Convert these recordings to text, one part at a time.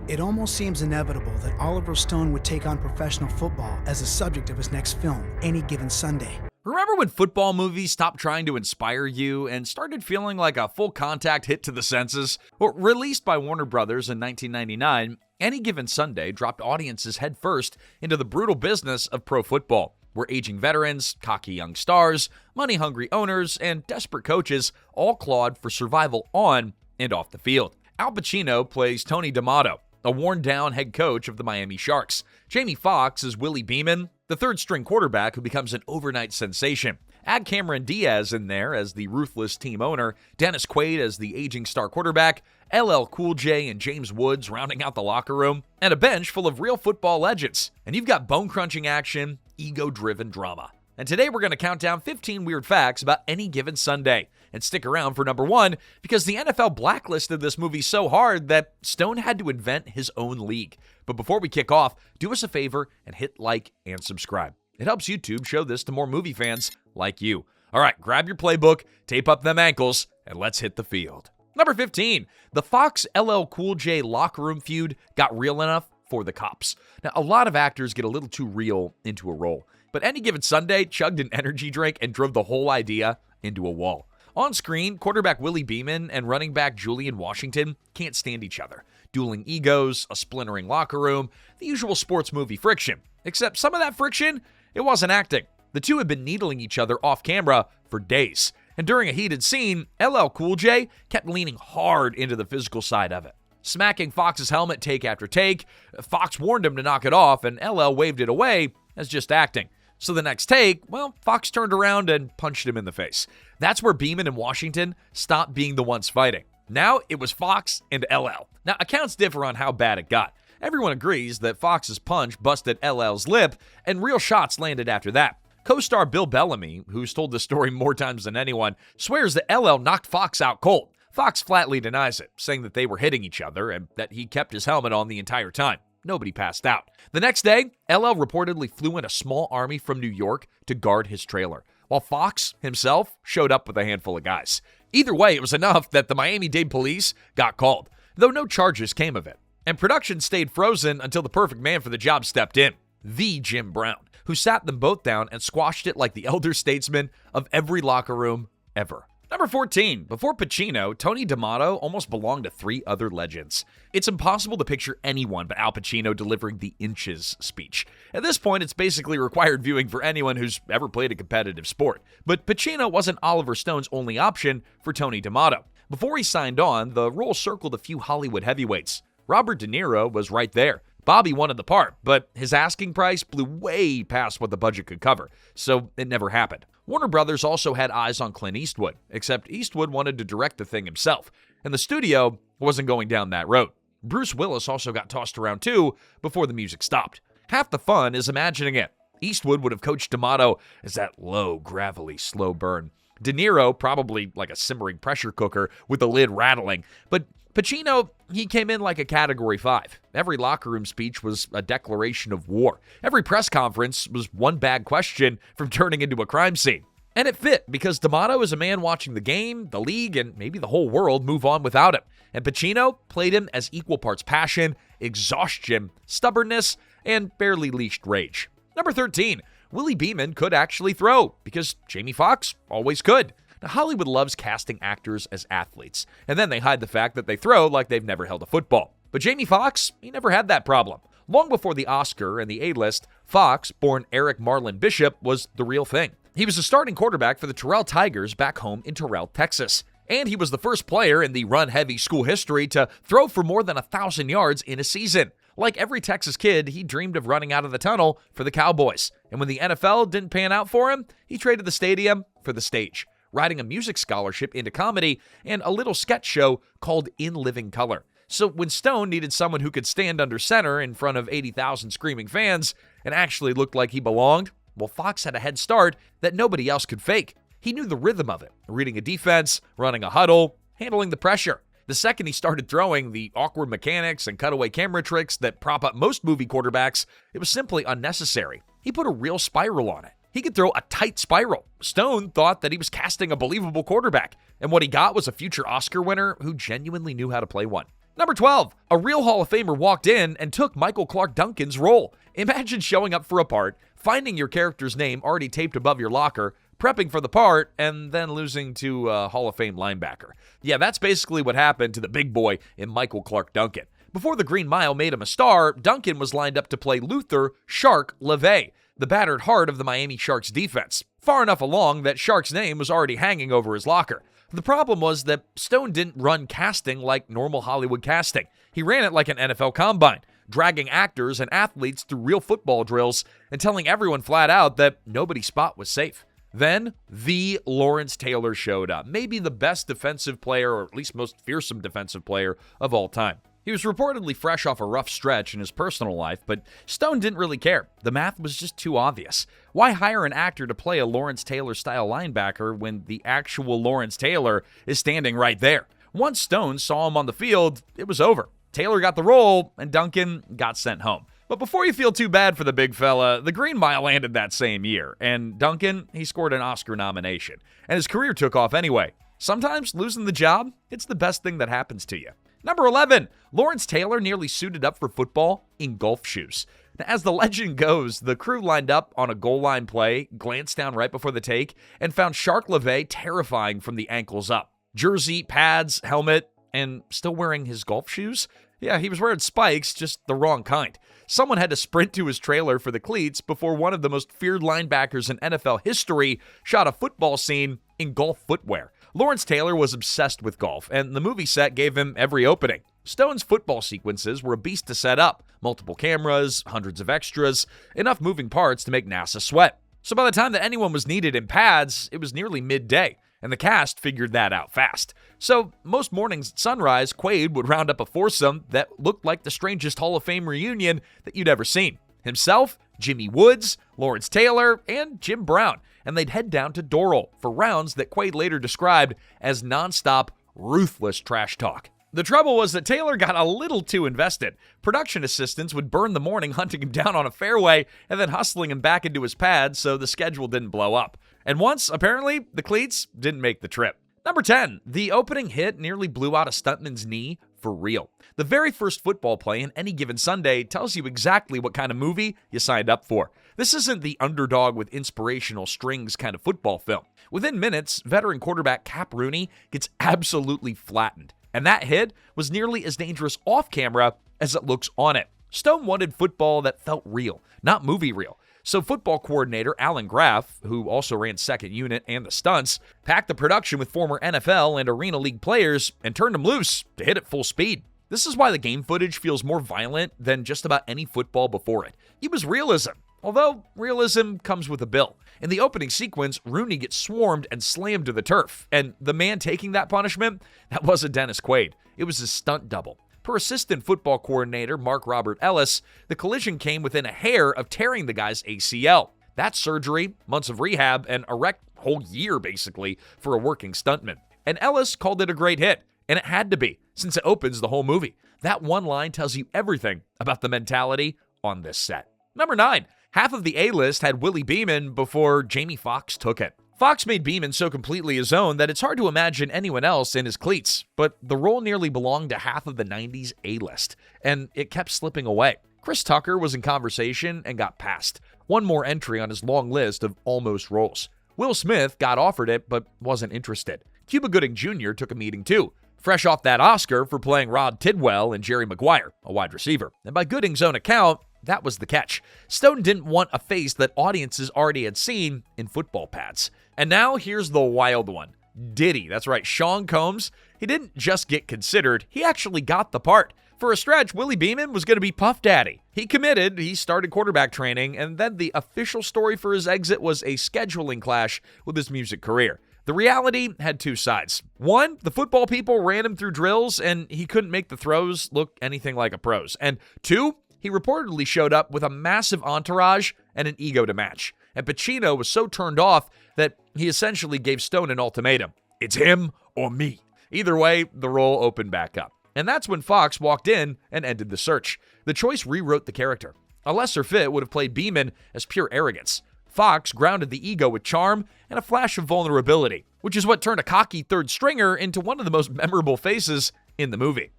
It almost seems inevitable that Oliver Stone would take on professional football as the subject of his next film, Any Given Sunday. Remember when football movies stopped trying to inspire you and started feeling like a full contact hit to the senses? Well, released by Warner Brothers in 1999, Any Given Sunday dropped audiences headfirst into the brutal business of pro football, where aging veterans, cocky young stars, money-hungry owners, and desperate coaches all clawed for survival on and off the field. Al Pacino plays Tony D'Amato, a worn-down head coach of the Miami Sharks. Jamie Foxx is Willie Beamen, the third-string quarterback who becomes an overnight sensation. Add Cameron Diaz in there as the ruthless team owner, Dennis Quaid as the aging star quarterback, LL Cool J and James Woods rounding out the locker room, and a bench full of real football legends. And you've got bone-crunching action, ego-driven drama. And today we're going to count down 15 weird facts about Any Given Sunday. And stick around for number 1, because the NFL blacklisted this movie so hard that Stone had to invent his own league. But before we kick off, do us a favor and hit like and subscribe. It helps YouTube show this to more movie fans like you. All right, grab your playbook, tape up them ankles, and let's hit the field. Number 15, the Foxx LL Cool J locker room feud got real enough for the cops. Now, a lot of actors get a little too real into a role, but Any Given Sunday chugged an energy drink and drove the whole idea into a wall. On screen, quarterback Willie Beamen and running back Julian Washington can't stand each other. Dueling egos, a splintering locker room, the usual sports movie friction. Except some of that friction, it wasn't acting. The two had been needling each other off camera for days. And during a heated scene, LL Cool J kept leaning hard into the physical side of it. Smacking Fox's helmet take after take, Foxx warned him to knock it off, and LL waved it away as just acting. So the next take, well, Foxx turned around and punched him in the face. That's where Beamen and Washington stopped being the ones fighting. Now it was Foxx and LL. Now, accounts differ on how bad it got. Everyone agrees that Fox's punch busted LL's lip, and real shots landed after that. Co-star Bill Bellamy, who's told the story more times than anyone, swears that LL knocked Foxx out cold. Foxx flatly denies it, saying that they were hitting each other and that he kept his helmet on the entire time. Nobody passed out. The next day, LL reportedly flew in a small army from New York to guard his trailer, while Foxx himself showed up with a handful of guys. Either way, it was enough that the Miami-Dade police got called, though no charges came of it. And production stayed frozen until the perfect man for the job stepped in, the Jim Brown, who sat them both down and squashed it like the elder statesman of every locker room ever. Number 14, before Pacino, Tony D'Amato almost belonged to 3 other legends. It's impossible to picture anyone but Al Pacino delivering the inches speech. At this point, it's basically required viewing for anyone who's ever played a competitive sport. But Pacino wasn't Oliver Stone's only option for Tony D'Amato. Before he signed on, the role circled a few Hollywood heavyweights. Robert De Niro was right there. Bobby wanted the part, but his asking price blew way past what the budget could cover, so it never happened. Warner Brothers also had eyes on Clint Eastwood, except Eastwood wanted to direct the thing himself, and the studio wasn't going down that road. Bruce Willis also got tossed around too before the music stopped. Half the fun is imagining it. Eastwood would have coached D'Amato as that low, gravelly, slow burn. De Niro, probably like a simmering pressure cooker with the lid rattling, but Pacino, he came in like a Category 5. Every locker room speech was a declaration of war. Every press conference was one bad question from turning into a crime scene. And it fit because D'Amato is a man watching the game, the league, and maybe the whole world move on without him. And Pacino played him as equal parts passion, exhaustion, stubbornness, and barely leashed rage. Number 13, Willie Beamen could actually throw because Jamie Foxx always could. Now, Hollywood loves casting actors as athletes, and then they hide the fact that they throw like they've never held a football. But Jamie Foxx, he never had that problem. Long before the Oscar and the A-list, Foxx, born Eric Marlin Bishop, was the real thing. He was a starting quarterback for the Terrell Tigers back home in Terrell, Texas. And he was the first player in the run-heavy school history to throw for more than 1,000 yards in a season. Like every Texas kid, he dreamed of running out of the tunnel for the Cowboys. And when the NFL didn't pan out for him, he traded the stadium for the stage, riding a music scholarship into comedy and a little sketch show called In Living Color. So when Stone needed someone who could stand under center in front of 80,000 screaming fans and actually looked like he belonged, well, Foxx had a head start that nobody else could fake. He knew the rhythm of it, reading a defense, running a huddle, handling the pressure. The second he started throwing the awkward mechanics and cutaway camera tricks that prop up most movie quarterbacks, it was simply unnecessary. He put a real spiral on it. He could throw a tight spiral. Stone thought that he was casting a believable quarterback, and what he got was a future Oscar winner who genuinely knew how to play one. Number 12, a real Hall of Famer walked in and took Michael Clark Duncan's role. Imagine showing up for a part, finding your character's name already taped above your locker, prepping for the part, and then losing to a Hall of Fame linebacker. Yeah, that's basically what happened to the big boy in Michael Clark Duncan. Before the Green Mile made him a star, Duncan was lined up to play Luther Shark LeVay, the battered heart of the Miami Sharks defense. Far enough along that Shark's name was already hanging over his locker. The problem was that Stone didn't run casting like normal Hollywood casting. He ran it like an NFL combine, dragging actors and athletes through real football drills and telling everyone flat out that nobody's spot was safe. Then, the Lawrence Taylor showed up, maybe the best defensive player, or at least most fearsome defensive player of all time. He was reportedly fresh off a rough stretch in his personal life, but Stone didn't really care. The math was just too obvious. Why hire an actor to play a Lawrence Taylor-style linebacker when the actual Lawrence Taylor is standing right there? Once Stone saw him on the field, it was over. Taylor got the role, and Duncan got sent home. But before you feel too bad for the big fella, the Green Mile landed that same year, and Duncan, he scored an Oscar nomination. And his career took off anyway. Sometimes losing the job, it's the best thing that happens to you. Number 11, Lawrence Taylor nearly suited up for football in golf shoes. Now, as the legend goes, the crew lined up on a goal line play, glanced down right before the take, and found Shark LeVay terrifying from the ankles up. Jersey, pads, helmet, and still wearing his golf shoes? Yeah, he was wearing spikes, just the wrong kind. Someone had to sprint to his trailer for the cleats before one of the most feared linebackers in NFL history shot a football scene in golf footwear. Lawrence Taylor was obsessed with golf, and the movie set gave him every opening. Stone's football sequences were a beast to set up. Multiple cameras, hundreds of extras, enough moving parts to make NASA sweat. So by the time that anyone was needed in pads, it was nearly midday, and the cast figured that out fast. So most mornings at sunrise, Quaid would round up a foursome that looked like the strangest Hall of Fame reunion that you'd ever seen. Himself, Jimmy Woods, Lawrence Taylor, and Jim Brown. And they'd head down to Doral for rounds that Quaid later described as nonstop, ruthless trash talk. The trouble was that Taylor got a little too invested. Production assistants would burn the morning hunting him down on a fairway and then hustling him back into his pad so the schedule didn't blow up. And once, apparently, the cleats didn't make the trip. Number 10, the opening hit nearly blew out a stuntman's knee for real. The very first football play in Any Given Sunday tells you exactly what kind of movie you signed up for. This isn't the underdog with inspirational strings kind of football film. Within minutes, veteran quarterback Cap Rooney gets absolutely flattened. And that hit was nearly as dangerous off camera as it looks on it. Stone wanted football that felt real, not movie real. So football coordinator Alan Graf, who also ran second unit and the stunts, packed the production with former NFL and Arena League players and turned them loose to hit at full speed. This is why the game footage feels more violent than just about any football before it. It was realism, although realism comes with a bill. In the opening sequence, Rooney gets swarmed and slammed to the turf, and the man taking that punishment, that wasn't Dennis Quaid. It was his stunt double. Per assistant football coordinator Mark Robert Ellis, the collision came within a hair of tearing the guy's ACL. That's surgery, months of rehab, and a whole year, basically, for a working stuntman. And Ellis called it a great hit, and it had to be, since it opens the whole movie. That one line tells you everything about the mentality on this set. Number 9, half of the A-list had Willie Beamen before Jamie Foxx took it. Foxx made Beamen so completely his own that it's hard to imagine anyone else in his cleats, but the role nearly belonged to half of the 90s A-list, and it kept slipping away. Chris Tucker was in conversation and got passed. One more entry on his long list of almost roles. Will Smith got offered it, but wasn't interested. Cuba Gooding Jr. took a meeting too, fresh off that Oscar for playing Rod Tidwell and Jerry Maguire, a wide receiver. And by Gooding's own account, that was the catch. Stone didn't want a face that audiences already had seen in football pads. And now here's the wild one. Diddy, that's right, Sean Combs. He didn't just get considered, he actually got the part. For a stretch, Willie Beamen was going to be Puff Daddy. He committed, he started quarterback training, and then the official story for his exit was a scheduling clash with his music career. The reality had two sides. One, the football people ran him through drills, and he couldn't make the throws look anything like a pro's. And two, he reportedly showed up with a massive entourage and an ego to match. And Pacino was so turned off that he essentially gave Stone an ultimatum. It's him or me. Either way, the role opened back up. And that's when Foxx walked in and ended the search. The choice rewrote the character. A lesser fit would have played Beamen as pure arrogance. Foxx grounded the ego with charm and a flash of vulnerability, which is what turned a cocky third stringer into one of the most memorable faces in the movie.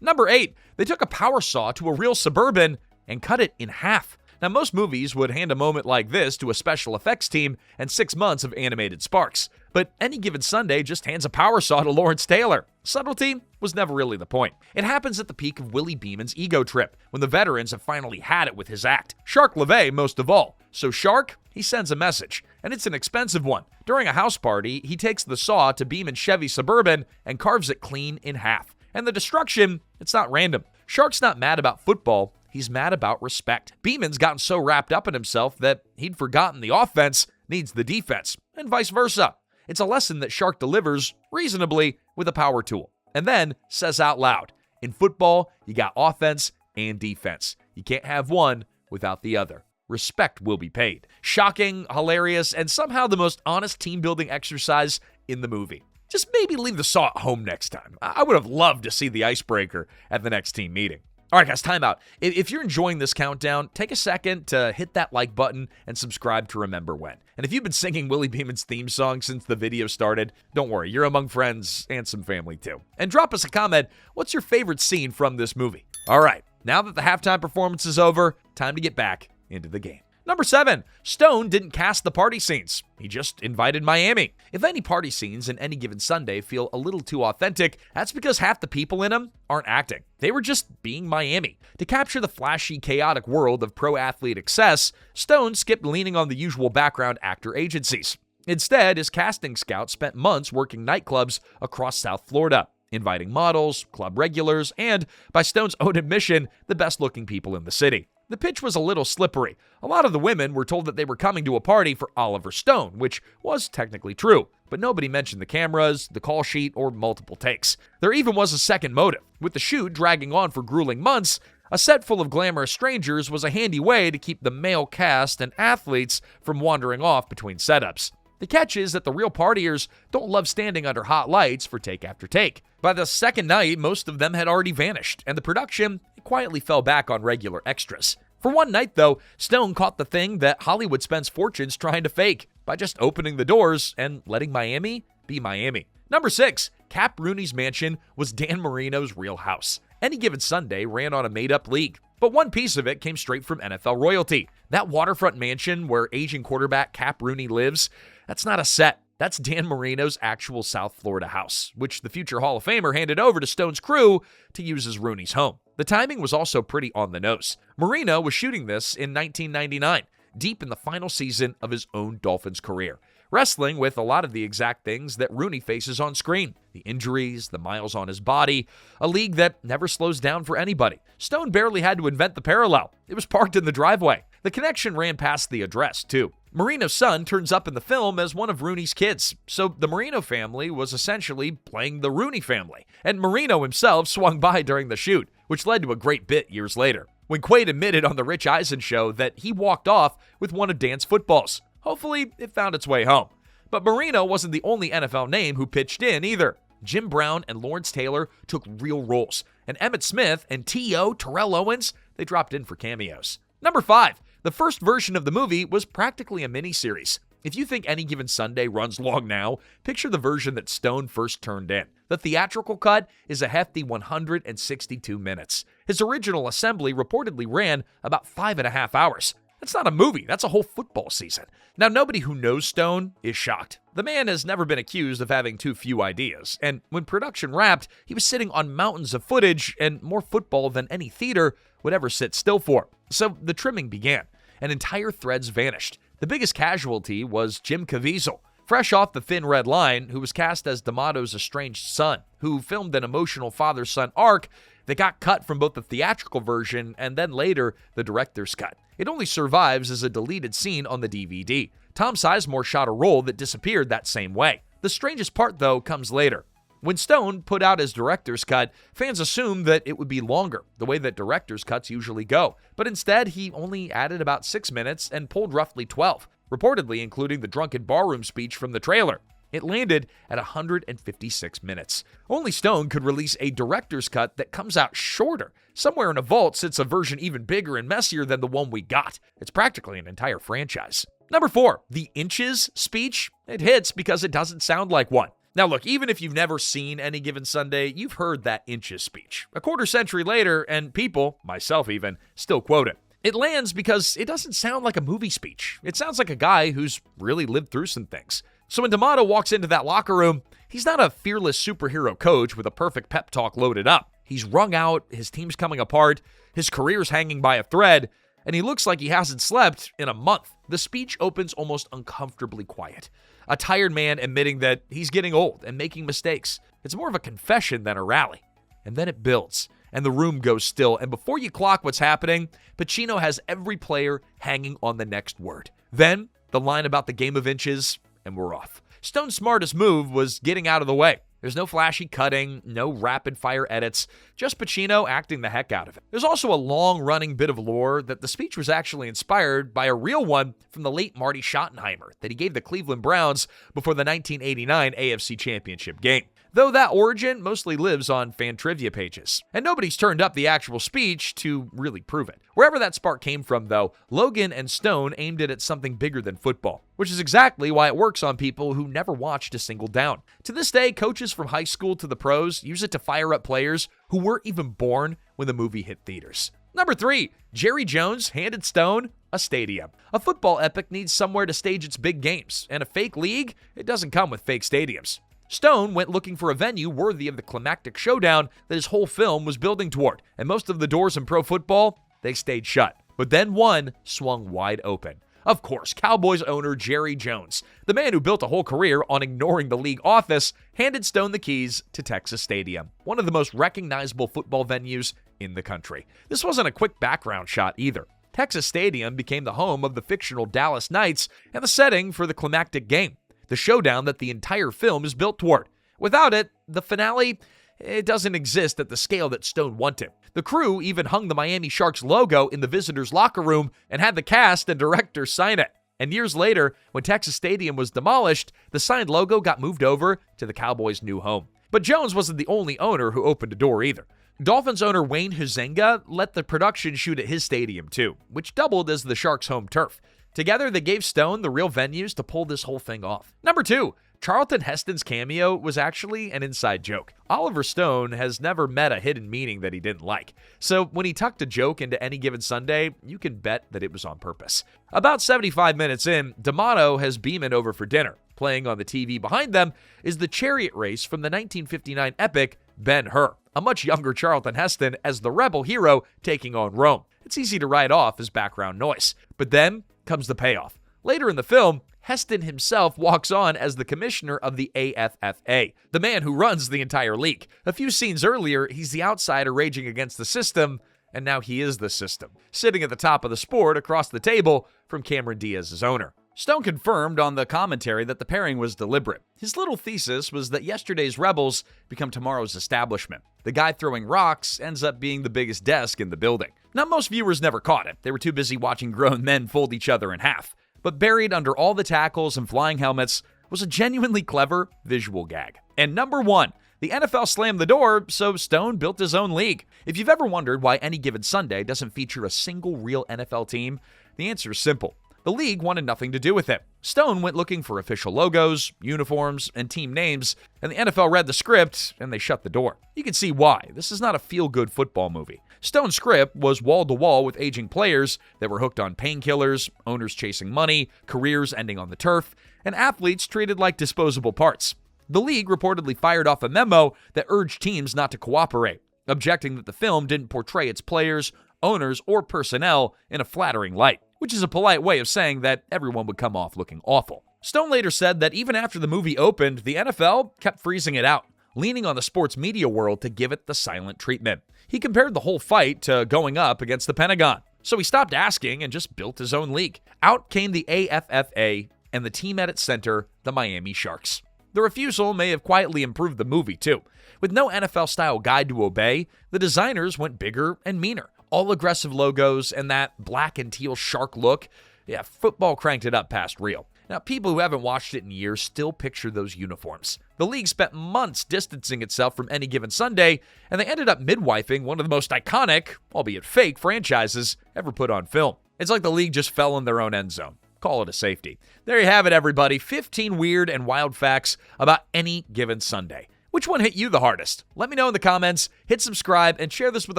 Number 8, they took a power saw to a real Suburban and cut it in half. Now, most movies would hand a moment like this to a special effects team and 6 months of animated sparks. But Any Given Sunday just hands a power saw to Lawrence Taylor. Subtlety was never really the point. It happens at the peak of Willie Beamen's ego trip, when the veterans have finally had it with his act. Shark LaVey most of all. So Shark, he sends a message, and it's an expensive one. During a house party, he takes the saw to Beamen's Chevy Suburban and carves it clean in half. And the destruction, it's not random. Shark's not mad about football. He's mad about respect. Beamen's gotten so wrapped up in himself that he'd forgotten the offense needs the defense, and vice versa. It's a lesson that Shark delivers reasonably with a power tool, and then says out loud, in football, you got offense and defense. You can't have one without the other. Respect will be paid. Shocking, hilarious, and somehow the most honest team-building exercise in the movie. Just maybe leave the saw at home next time. I would have loved to see the icebreaker at the next team meeting. All right, guys, time out. If you're enjoying this countdown, take a second to hit that like button and subscribe to Remember When. And if you've been singing Willie Beeman's theme song since the video started, don't worry, you're among friends and some family too. And drop us a comment, what's your favorite scene from this movie? All right, now that the halftime performance is over, time to get back into the game. Number 7, Stone didn't cast the party scenes. He just invited Miami. If any party scenes in Any Given Sunday feel a little too authentic, that's because half the people in them aren't acting. They were just being Miami. To capture the flashy, chaotic world of pro athlete excess, Stone skipped leaning on the usual background actor agencies. Instead, his casting scout spent months working nightclubs across South Florida, inviting models, club regulars, and, by Stone's own admission, the best-looking people in the city. The pitch was a little slippery. A lot of the women were told that they were coming to a party for Oliver Stone, which was technically true, but nobody mentioned the cameras, the call sheet, or multiple takes. There even was a second motive. With the shoot dragging on for grueling months, a set full of glamorous strangers was a handy way to keep the male cast and athletes from wandering off between setups. The catch is that the real partiers don't love standing under hot lights for take after take. By the second night, most of them had already vanished, and the production quietly fell back on regular extras. For one night, though, Stone caught the thing that Hollywood spends fortunes trying to fake by just opening the doors and letting Miami be Miami. Number 6, Cap Rooney's mansion was Dan Marino's real house. Any Given Sunday ran on a made-up league, but one piece of it came straight from NFL royalty. That waterfront mansion where aging quarterback Cap Rooney lives, that's not a set. That's Dan Marino's actual South Florida house, which the future Hall of Famer handed over to Stone's crew to use as Rooney's home. The timing was also pretty on the nose. Marino was shooting this in 1999, deep in the final season of his own Dolphins career, wrestling with a lot of the exact things that Rooney faces on screen. The injuries, the miles on his body, a league that never slows down for anybody. Stone barely had to invent the parallel. It was parked in the driveway. The connection ran past the address, too. Marino's son turns up in the film as one of Rooney's kids, so the Marino family was essentially playing the Rooney family, and Marino himself swung by during the shoot, which led to a great bit years later, when Quaid admitted on the Rich Eisen show that he walked off with one of Dan's footballs. Hopefully, it found its way home. But Marino wasn't the only NFL name who pitched in either. Jim Brown and Lawrence Taylor took real roles, and Emmitt Smith and T.O. Terrell Owens, they dropped in for cameos. Number 5, the first version of the movie was practically a miniseries. If you think Any Given Sunday runs long now, picture the version that Stone first turned in. The theatrical cut is a hefty 162 minutes. His original assembly reportedly ran about 5.5 hours. That's not a movie, that's a whole football season. Now, nobody who knows Stone is shocked. The man has never been accused of having too few ideas, and when production wrapped, he was sitting on mountains of footage and more football than any theater would ever sit still for. So the trimming began, and entire threads vanished. The biggest casualty was Jim Caviezel, fresh off the Thin Red Line, who was cast as D'Amato's estranged son, who filmed an emotional father-son arc that got cut from both the theatrical version and then later the director's cut. It only survives as a deleted scene on the DVD. Tom Sizemore shot a role that disappeared that same way. The strangest part, though, comes later. When Stone put out his director's cut, fans assumed that it would be longer, the way that director's cuts usually go. But instead, he only added about 6 minutes and pulled roughly 12, reportedly including the drunken barroom speech from the trailer. It landed at 156 minutes. Only Stone could release a director's cut that comes out shorter. Somewhere in a vault sits a version even bigger and messier than the one we got. It's practically an entire franchise. Number 4, the Inches speech. It hits because it doesn't sound like one. Now look, even if you've never seen Any Given Sunday, you've heard that Inch's speech. A quarter century later, and people, myself even, still quote it. It lands because it doesn't sound like a movie speech. It sounds like a guy who's really lived through some things. So when D'Amato walks into that locker room, he's not a fearless superhero coach with a perfect pep talk loaded up. He's wrung out, his team's coming apart, his career's hanging by a thread, and he looks like he hasn't slept in a month. The speech opens almost uncomfortably quiet. A tired man admitting that he's getting old and making mistakes. It's more of a confession than a rally. And then it builds, and the room goes still, and before you clock what's happening, Pacino has every player hanging on the next word. Then, the line about the game of inches, and we're off. Stone's smartest move was getting out of the way. There's no flashy cutting, no rapid-fire edits, just Pacino acting the heck out of it. There's also a long-running bit of lore that the speech was actually inspired by a real one from the late Marty Schottenheimer that he gave the Cleveland Browns before the 1989 AFC Championship game. Though that origin mostly lives on fan trivia pages. And nobody's turned up the actual speech to really prove it. Wherever that spark came from, though, Logan and Stone aimed it at something bigger than football, which is exactly why it works on people who never watched a single down. To this day, coaches from high school to the pros use it to fire up players who weren't even born when the movie hit theaters. Number 3, Jerry Jones handed Stone a stadium. A football epic needs somewhere to stage its big games, and a fake league, it doesn't come with fake stadiums. Stone went looking for a venue worthy of the climactic showdown that his whole film was building toward, and most of the doors in pro football, they stayed shut. But then one swung wide open. Of course, Cowboys owner Jerry Jones, the man who built a whole career on ignoring the league office, handed Stone the keys to Texas Stadium, one of the most recognizable football venues in the country. This wasn't a quick background shot either. Texas Stadium became the home of the fictional Dallas Knights and the setting for the climactic game, the showdown that the entire film is built toward. Without it, the finale, it doesn't exist at the scale that Stone wanted. The crew even hung the Miami Sharks logo in the visitors' locker room and had the cast and director sign it. And years later, when Texas Stadium was demolished, the signed logo got moved over to the Cowboys' new home. But Jones wasn't the only owner who opened a door either. Dolphins owner Wayne Huizenga let the production shoot at his stadium too, which doubled as the Sharks' home turf. Together, they gave Stone the real venues to pull this whole thing off. Number 2, Charlton Heston's cameo was actually an inside joke. Oliver Stone has never met a hidden meaning that he didn't like. So when he tucked a joke into Any Given Sunday, you can bet that it was on purpose. About 75 minutes in, D'Amato has Beamen over for dinner. Playing on the TV behind them is the chariot race from the 1959 epic Ben-Hur, a much younger Charlton Heston as the rebel hero taking on Rome. It's easy to write off as background noise. But then comes the payoff. Later in the film, Heston himself walks on as the commissioner of the AFFA, the man who runs the entire league. A few scenes earlier, he's the outsider raging against the system, and now he is the system, sitting at the top of the sport across the table from Cameron Diaz's owner. Stone confirmed on the commentary that the pairing was deliberate. His little thesis was that yesterday's rebels become tomorrow's establishment. The guy throwing rocks ends up being the biggest desk in the building. Now, most viewers never caught it. They were too busy watching grown men fold each other in half. But buried under all the tackles and flying helmets was a genuinely clever visual gag. And number 1, the NFL slammed the door, so Stone built his own league. If you've ever wondered why Any Given Sunday doesn't feature a single real NFL team, the answer is simple. The league wanted nothing to do with it. Stone went looking for official logos, uniforms, and team names, and the NFL read the script, and they shut the door. You can see why. This is not a feel-good football movie. Stone's script was wall-to-wall with aging players that were hooked on painkillers, owners chasing money, careers ending on the turf, and athletes treated like disposable parts. The league reportedly fired off a memo that urged teams not to cooperate, objecting that the film didn't portray its players, owners, or personnel in a flattering light, which is a polite way of saying that everyone would come off looking awful. Stone later said that even after the movie opened, the NFL kept freezing it out, leaning on the sports media world to give it the silent treatment. He compared the whole fight to going up against the Pentagon. So he stopped asking and just built his own league. Out came the AFFA and the team at its center, the Miami Sharks. The refusal may have quietly improved the movie too. With no NFL-style guide to obey, the designers went bigger and meaner. All aggressive logos and that black and teal shark look. Yeah, football cranked it up past real. Now, people who haven't watched it in years still picture those uniforms. The league spent months distancing itself from Any Given Sunday, and they ended up midwifing one of the most iconic, albeit fake, franchises ever put on film. It's like the league just fell in their own end zone. call it a safety. There you have it, everybody. 15 weird and wild facts about Any Given Sunday. Which one hit you the hardest? Let me know in the comments, hit subscribe, and share this with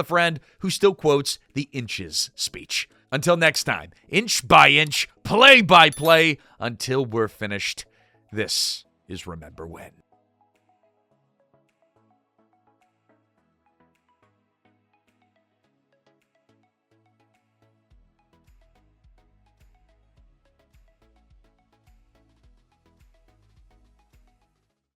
a friend who still quotes the Inches speech. Until next time, inch by inch, play by play, until we're finished. This is Remember When.